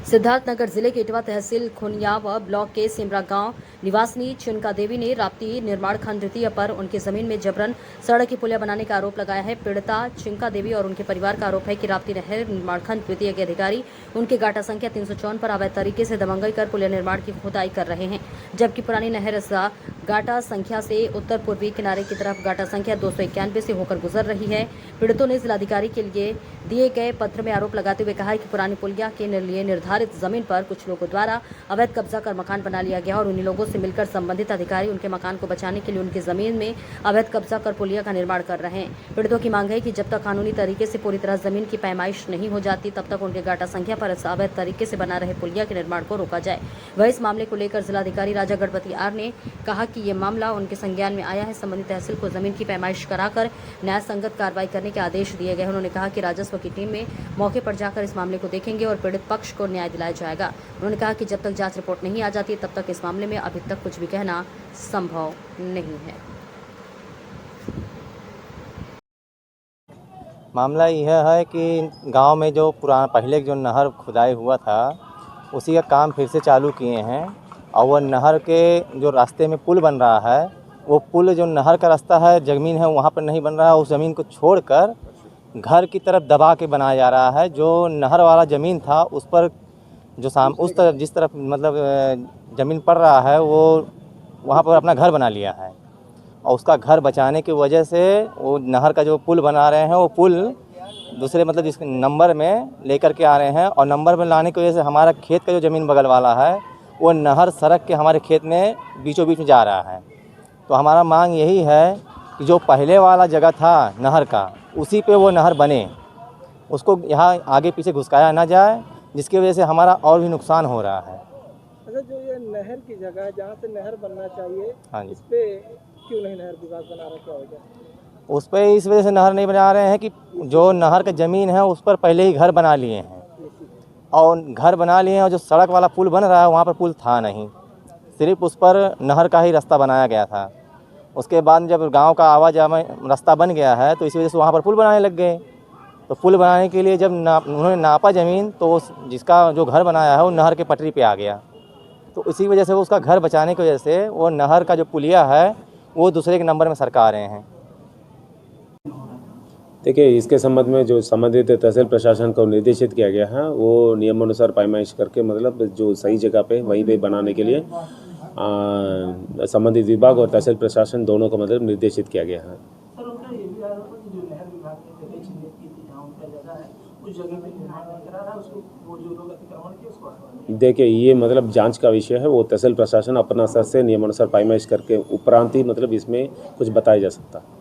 सिद्धार्थनगर जिले के इटवा तहसील खुनियावा ब्लॉक के सिमरा गांव निवासिनी चिनका देवी ने राप्ती निर्माण खंड द्वितीय पर उनकी जमीन में जबरन सड़क की पुलिया बनाने का आरोप लगाया है। पीड़िता चिनका देवी और उनके परिवार का आरोप है कि राप्ती नहर निर्माण खंड द्वितीय के अधिकारी उनके गाटा संख्या 354 पर अवैध तरीके से दमंगई कर पुलिया निर्माण की खुदाई कर रहे हैं, जबकि पुरानी नहर गाटा संख्या से उत्तर पूर्वी किनारे की तरफ गाटा संख्या 291 से होकर गुजर रही है। पीड़ितों ने जिलाधिकारी के लिए दिए गए पत्र में आरोप लगाते हुए कहा है कि पुरानी पुलिया के लिए निर्धारित जमीन पर कुछ लोगों द्वारा अवैध कब्जा कर मकान बना लिया गया और उन्हीं लोगों से मिलकर संबंधित अधिकारी उनके मकान को बचाने के लिए उनकी जमीन में अवैध कब्जा कर पुलिया का निर्माण कर रहे हैं। पीड़ितों की मांग है कि जब तक कानूनी तरीके से पूरी तरह जमीन की पैमाइश नहीं हो जाती तब तक उनके गाटा संख्या पर अवैध तरीके से बना रहे पुलिया के निर्माण को रोका जाए। वहीं इस मामले को लेकर जिलाधिकारी राजा गणपति आर ने कहा कि ये मामला उनके संज्ञान में आया है। संबंधित तहसील को जमीन की पैमाइश कराकर न्याय संगत कार्रवाई करने के आदेश दिए गए। उन्होंने कहा कि राजस्व की टीम में मौके पर जाकर इस मामले को देखेंगे और पीड़ित पक्ष को न्याय दिलाया जाएगा। उन्होंने कहा कि जब तक जांच रिपोर्ट नहीं आ जाती तब तक इस मामले में अभी तक कुछ भी कहना संभव नहीं है। मामला यह है कि गांव में जो पहले जो नहर खुदाई हुआ था उसी का काम फिर से चालू किए हैं और वह नहर के जो रास्ते में पुल बन रहा है वो पुल जो नहर का रास्ता है ज़मीन है वहाँ पर नहीं बन रहा है। उस ज़मीन को छोड़कर घर की तरफ दबा के बनाया जा रहा है। जो नहर वाला ज़मीन था उस पर जो उस तरफ जिस तरफ मतलब ज़मीन पड़ रहा है वो वहाँ पर अपना घर बना लिया है और उसका घर बचाने की वजह से वो नहर का जो पुल बना रहे हैं वो पुल दूसरे मतलब जिस नंबर में लेकर के आ रहे हैं और नंबर में लाने की वजह से हमारा खेत का जो ज़मीन बगल वाला है वो नहर सड़क के हमारे खेत में बीचों बीच में जा रहा है। तो हमारा मांग यही है कि जो पहले वाला जगह था नहर का उसी पे वो नहर बने, उसको यहाँ आगे पीछे घुसकाया ना जाए, जिसकी वजह से हमारा और भी नुकसान हो रहा है। अच्छा, जो ये नहर की जगह है जहाँ से नहर बनना चाहिए, हाँ जी, इस पे क्यों नहीं नहर विभाग बना रहा, क्या वजह? उस पर इस वजह से नहर नहीं बना रहे हैं कि जो नहर का ज़मीन है उस पर पहले ही घर बना लिए हैं और घर बना लिए हैं और जो सड़क वाला पुल बन रहा है वहाँ पर पुल था नहीं, सिर्फ उस पर नहर का ही रास्ता बनाया गया था। उसके बाद जब गांव का आवाजाही रास्ता बन गया है तो इस वजह से वहाँ पर पुल बनाने लग गए। तो पुल बनाने के लिए जब उन्होंने नापा ज़मीन तो जिसका जो घर बनाया है वो नहर के पटरी पे आ गया। तो इसी वजह से वो उसका घर बचाने की वजह से वो नहर का जो पुलिया है वो दूसरे के नंबर में सरका रहे हैं। देखिए, इसके संबंध में जो संबंधित तहसील प्रशासन को निर्देशित किया गया है वो नियमानुसार पैमाइश करके मतलब जो सही जगह पे वहीं पे बनाने के लिए संबंधित विभाग और तहसील प्रशासन दोनों को मतलब निर्देशित किया गया है। सर, उनका ये भी आरोप है कि जो नहर विभाग ने जगह चिन्हित की थी जहाँ उनका जगह है उस जगह पे निर्माण नहीं करा रहा है, उसको वो जो लोग अतिक्रमण किए उसको। देखिए, ये मतलब जांच का विषय है, वो तहसील प्रशासन अपना स्तर से नियमानुसार पैमाइश करके उपरांत ही मतलब इसमें कुछ बताया जा सकता है।